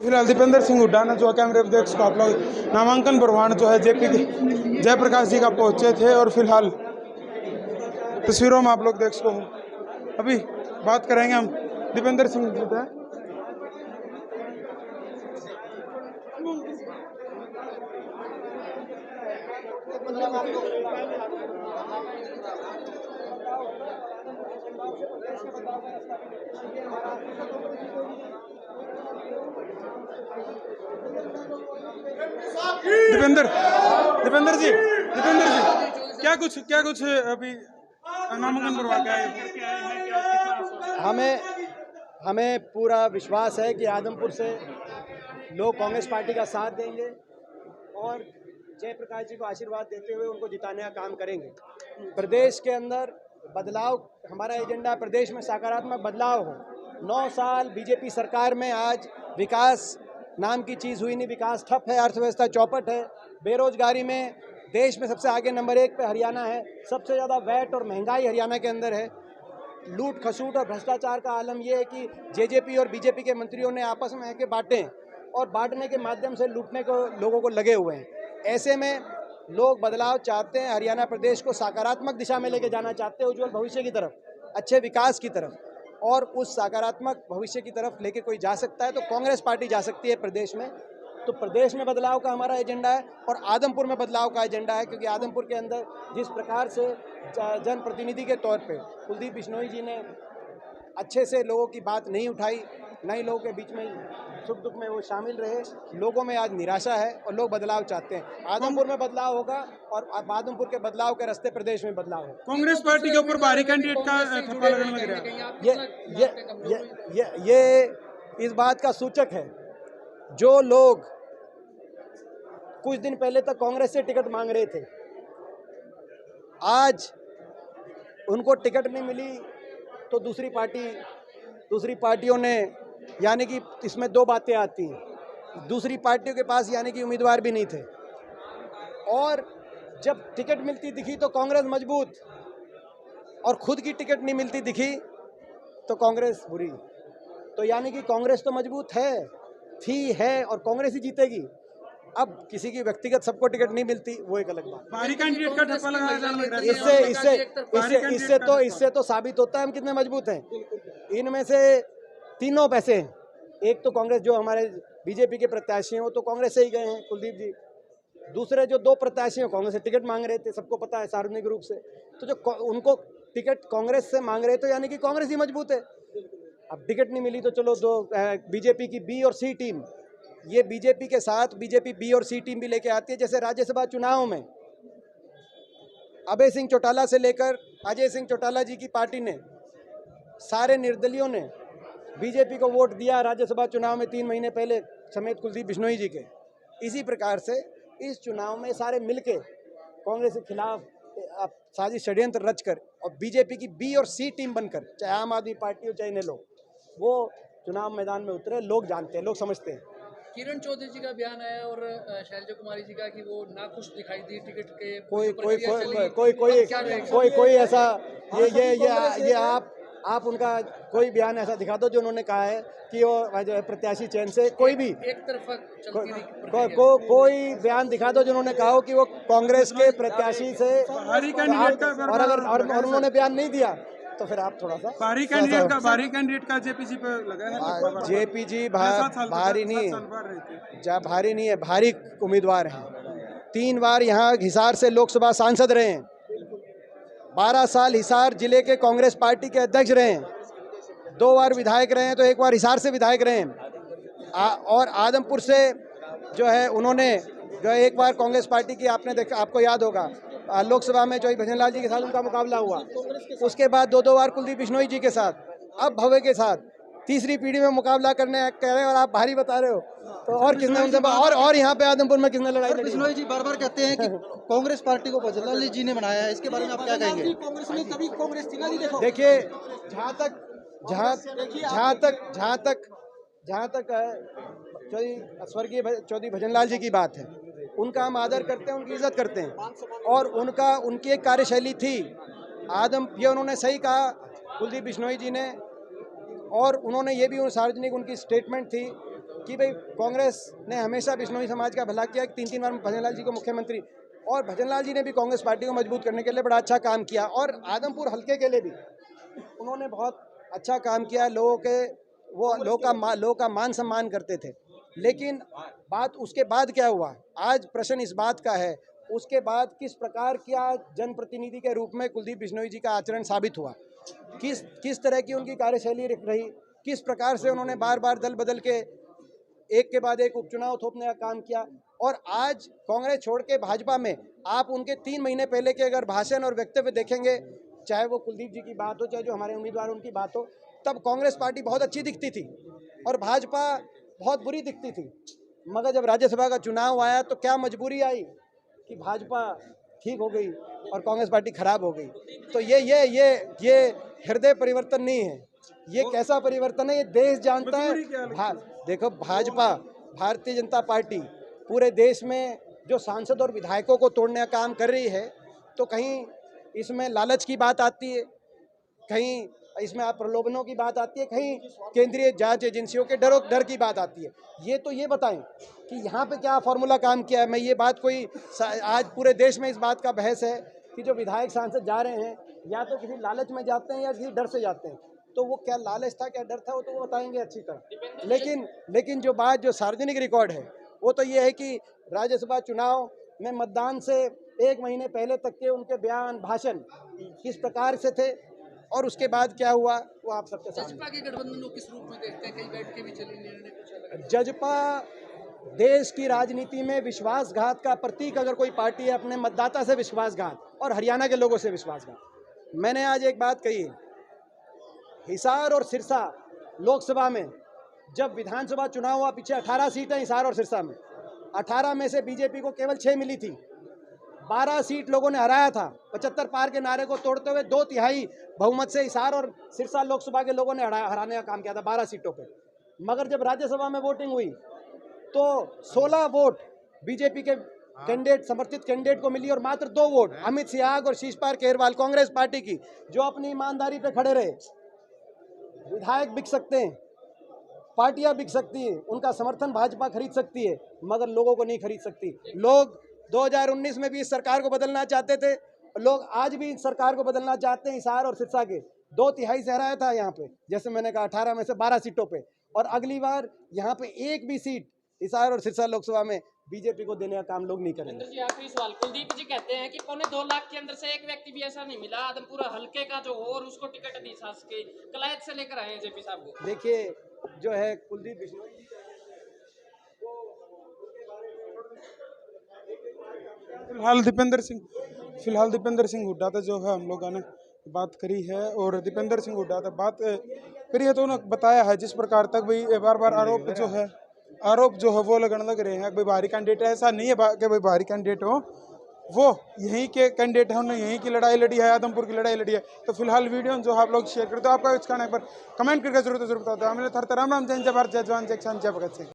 फिलहाल दीपेंद्र सिंह हुड्डा ने जो कैमरे देख सको आप लोग नामांकन भरवाने जो है जेपी जयप्रकाश जी का पहुंचे थे और फिलहाल तस्वीरों में आप लोग देख सको अभी बात करेंगे हम दीपेंद्र सिंह जी से। दीपेंद्र दीपेंद्र जी क्या कुछ अभी नामांकन भरवा के आए? हमें पूरा विश्वास है कि आदमपुर से लोग कांग्रेस पार्टी का साथ देंगे और जयप्रकाश जी को आशीर्वाद देते हुए उनको जिताने का काम करेंगे। प्रदेश के अंदर बदलाव हमारा एजेंडा, प्रदेश में सकारात्मक बदलाव हो। 9 साल बीजेपी सरकार में आज विकास नाम की चीज़ हुई नहीं, विकास ठप है, अर्थव्यवस्था चौपट है, बेरोजगारी में देश में सबसे आगे नंबर 1 पे हरियाणा है, सबसे ज़्यादा वैट और महंगाई हरियाणा के अंदर है, लूट खसूट और भ्रष्टाचार का आलम यह है कि जेजेपी और बीजेपी के मंत्रियों ने आपस में आके बांटे और बांटने के माध्यम से लूटने को लोगों को लगे हुए हैं। ऐसे में लोग बदलाव चाहते हैं, हरियाणा प्रदेश को सकारात्मक दिशा में लेके जाना चाहते हैं, उज्जवल भविष्य की तरफ, अच्छे विकास की तरफ, और उस सकारात्मक भविष्य की तरफ लेके कोई जा सकता है तो कांग्रेस पार्टी जा सकती है प्रदेश में। तो प्रदेश में बदलाव का हमारा एजेंडा है और आदमपुर में बदलाव का एजेंडा है, क्योंकि आदमपुर के अंदर जिस प्रकार से जनप्रतिनिधि के तौर पे कुलदीप बिश्नोई जी ने अच्छे से लोगों की बात नहीं उठाई, नए लोगों के बीच में सुख दुख में वो शामिल रहे, लोगों में आज निराशा है और लोग बदलाव चाहते हैं। आदमपुर में बदलाव होगा और आदमपुर के बदलाव के रास्ते प्रदेश में बदलाव होगा। कांग्रेस पार्टी के ऊपर भारी कैंडिडेट का ठप्पा लगने लग रहा है। ये इस बात का सूचक है, जो लोग कुछ दिन पहले तक कांग्रेस से टिकट मांग रहे थे, आज उनको टिकट नहीं मिली तो दूसरी पार्टियों ने, यानी कि इसमें 2 बातें आती हैं, दूसरी पार्टियों के पास यानी कि उम्मीदवार भी नहीं थे, और जब टिकट मिलती दिखी तो कांग्रेस मजबूत, और खुद की टिकट नहीं मिलती दिखी तो कांग्रेस बुरी। तो यानी कि कांग्रेस तो मजबूत है और कांग्रेस ही जीतेगी। अब किसी की व्यक्तिगत सबको टिकट नहीं मिलती, वो एक अलग बात। भारी कैंडिडेट का ठप्पा लगाया जाने लग रहा है। इससे तो साबित होता है हम कितने मजबूत हैं। इनमें से तीनों पैसे हैं, एक तो कांग्रेस, जो हमारे बीजेपी के प्रत्याशी हैं वो तो कांग्रेस से ही गए हैं, कुलदीप जी। दूसरे जो 2 प्रत्याशी हैं कांग्रेस से टिकट मांग रहे थे, सबको पता है सार्वजनिक रूप से, तो जो उनको टिकट कांग्रेस से मांग रहे थे यानी कि कांग्रेस ही मजबूत है। अब टिकट नहीं मिली तो चलो बीजेपी की बी और सी टीम, ये बीजेपी के साथ बीजेपी बी और सी टीम भी लेके आती है। जैसे राज्यसभा चुनाव में अभय सिंह चौटाला से लेकर अजय सिंह चौटाला जी की पार्टी ने, सारे निर्दलियों ने बीजेपी को वोट दिया राज्यसभा चुनाव में 3 महीने पहले, समेत कुलदीप बिश्नोई जी के। इसी प्रकार से इस चुनाव में सारे मिलके कांग्रेस के खिलाफ साजिश षड्यंत्र रचकर और बीजेपी की बी और सी टीम बनकर, चाहे आम आदमी पार्टी हो चाहे लोग, वो चुनाव मैदान में उतरे। लोग जानते हैं, लोग समझते हैं। किरण चौधरी जी का बयान आया और शैलजा कुमारी जी का कि वो नाखुश दिखाई दी टिकट के कोई ऐसा ये आप उनका कोई बयान ऐसा दिखा दो जो उन्होंने कहा है कि वो जो है प्रत्याशी चयन से कोई भी एक तरफा कोई बयान दिखा दो जिन्होंने कहा हो कि वो कांग्रेस के प्रत्याशी से, और उन्होंने बयान नहीं दिया तो फिर आप थोड़ा सा भारी कैंडिडेट का जेपीसी पे लगा है। जेपीजी भारी नहीं है, भारी उम्मीदवार हैं। 3 बार यहाँ हिसार से लोकसभा सांसद रहे हैं, 12 साल हिसार जिले के कांग्रेस पार्टी के अध्यक्ष रहे हैं, 2 बार विधायक रहे हैं, तो 1 बार हिसार से विधायक रहे हैं, और आदमपुर से जो है उन्होंने जो 1 बार कांग्रेस पार्टी की, आपने देखा, आपको याद होगा लोकसभा में चौधरी भजनलाल जी के साथ उनका मुकाबला हुआ, उसके बाद 2 बार कुलदीप बिश्नोई जी के साथ, अब भव्य के साथ, तीसरी पीढ़ी में मुकाबला करने कह रहे हैं और आप भारी बता रहे हो। तो और किसने उनसे और यहाँ पे आदमपुर में किसने लड़ाई लड़ी? बिश्नोई जी बार बार कहते हैं कि कांग्रेस पार्टी को भजनलाल जी ने बनाया है, इसके बारे में आप क्या कहेंगे? कांग्रेस में कभी कांग्रेस थी ना जी। देखो, देखिए, जहाँ तक स्वर्गीय चौधरी भजनलाल जी की बात है, उनका हम आदर करते हैं, उनकी इज्जत करते हैं, और उनकी एक कार्यशैली थी। ये उन्होंने सही कहा कुलदीप बिश्नोई जी ने, और उन्होंने ये भी सार्वजनिक उनकी स्टेटमेंट थी कि भाई कांग्रेस ने हमेशा बिश्नोई समाज का भला किया, 3 बार भजनलाल जी को मुख्यमंत्री, और भजनलाल जी ने भी कांग्रेस पार्टी को मजबूत करने के लिए बड़ा अच्छा काम किया, और आदमपुर हल्के के लिए भी उन्होंने बहुत अच्छा काम किया। लोगों का मान सम्मान करते थे। लेकिन बात उसके बाद क्या हुआ, आज प्रश्न इस बात का है, उसके बाद किस प्रकार क्या जनप्रतिनिधि के रूप में कुलदीप बिश्नोई जी का आचरण साबित हुआ, किस तरह की उनकी कार्यशैली रही, किस प्रकार से उन्होंने बार बार दल बदल के एक के बाद एक उपचुनाव थोपने का काम किया। और आज कांग्रेस छोड़ के भाजपा में आप उनके 3 महीने पहले के अगर भाषण और वक्तव्य देखेंगे, चाहे वो कुलदीप जी की बात हो, चाहे जो हमारे उम्मीदवार उनकी बात हो, तब कांग्रेस पार्टी बहुत अच्छी दिखती थी और भाजपा बहुत बुरी दिखती थी। मगर जब राज्यसभा का चुनाव आया तो क्या मजबूरी आई कि भाजपा ठीक हो गई और कांग्रेस पार्टी खराब हो गई। तो ये हृदय परिवर्तन नहीं है, ये कैसा परिवर्तन है, ये देश जानता है। देखो, भाजपा, भारतीय जनता पार्टी पूरे देश में जो सांसद और विधायकों को तोड़ने का काम कर रही है, तो कहीं इसमें लालच की बात आती है, कहीं इसमें आप प्रलोभनों की बात आती है, कहीं केंद्रीय जांच एजेंसियों के डर की बात आती है। ये बताएं कि यहाँ पे क्या फॉर्मूला काम किया है। मैं ये बात आज पूरे देश में इस बात का बहस है कि जो विधायक सांसद जा रहे हैं या तो किसी लालच में जाते हैं या किसी डर से जाते हैं, तो वो क्या लालच था क्या डर था वो तो वो बताएंगे अच्छी तरह। लेकिन जो सार्वजनिक रिकॉर्ड है वो तो ये है कि राज्यसभा चुनाव में मतदान से 1 महीने पहले तक के उनके बयान भाषण किस प्रकार से थे और उसके बाद क्या हुआ वो आप सबके सामने। जजपा के गठबंधन को किस रूप में देखते हैं? कहीं बैठ के भी चली निर्णय कुछ अलग। जजपा देश की राजनीति में विश्वासघात का प्रतीक अगर कोई पार्टी है, अपने मतदाता से विश्वासघात और हरियाणा के लोगों से विश्वासघात। मैंने आज एक बात कही, हिसार और सिरसा लोकसभा में जब विधानसभा चुनाव हुआ, पीछे 18 सीटें हिसार और सिरसा में, 18 में से बीजेपी को केवल 6 मिली थी, 12 सीट लोगों ने हराया था। 75 पार के नारे को तोड़ते हुए 2/3 बहुमत से हिसार और सिरसा लोकसभा के लोगों ने हराने का काम किया था 12 सीटों पे। मगर जब राज्यसभा में वोटिंग हुई तो 16 वोट बीजेपी के समर्थित कैंडिडेट को मिली और मात्र 2 वोट अमित सियाग और शीशपाल केरवाल कांग्रेस पार्टी की, जो अपनी ईमानदारी पे खड़े रहे। विधायक बिक सकते हैं, पार्टियां बिक सकती हैं, उनका समर्थन भाजपा खरीद सकती है, मगर लोगों को नहीं खरीद सकती। लोग 2019 में भी इस सरकार को बदलना चाहते थे, लोग आज भी इस सरकार को बदलना चाहते हैं। हिसार और सिरसा के 2/3 से हराया था यहाँ पे, जैसे मैंने कहा 18 में से 12 सीटों पे, और अगली बार यहाँ पे एक भी सीट हिसार और सिरसा लोकसभा में बीजेपी को देने का काम लोग नहीं करेंगे। जी, आखिरी सवाल, कुलदीप जी कहते हैं कि 2.25 लाख के अंदर से एक व्यक्ति भी ऐसा नहीं मिला आदमपुर हल्के का जो हो और उसको टिकट दी सास के कलायत से लेकर आए हैं जेपी साहब को। देखिए, जो है कुलदीप बिश्नोई जी फिलहाल दीपेंद्र सिंह हुड्डा था जो है हम लोगों ने बात करी है, और दीपेंद्र सिंह हुड्डा था बात करी है तो उन्होंने बताया है जिस प्रकार तक भाई बार आरोप जो है वो लगने लग रहे हैं भाई बाहरी कैंडिडेट है। ऐसा नहीं है कि भाई बाहरी कैंडिडेट हो, वो यहीं के कैंडिडेट हैं, उन्होंने यहीं की लड़ाई लड़ी है, आदमपुर की लड़ाई लड़ी है। तो फिलहाल वीडियो जो आप लोग शेयर करते हो, आपका इसका एक बार कमेंट करके जरूर बता दो। हमें थर राम जय जय भारत जय जवान जय किसान जय भगत सिंह।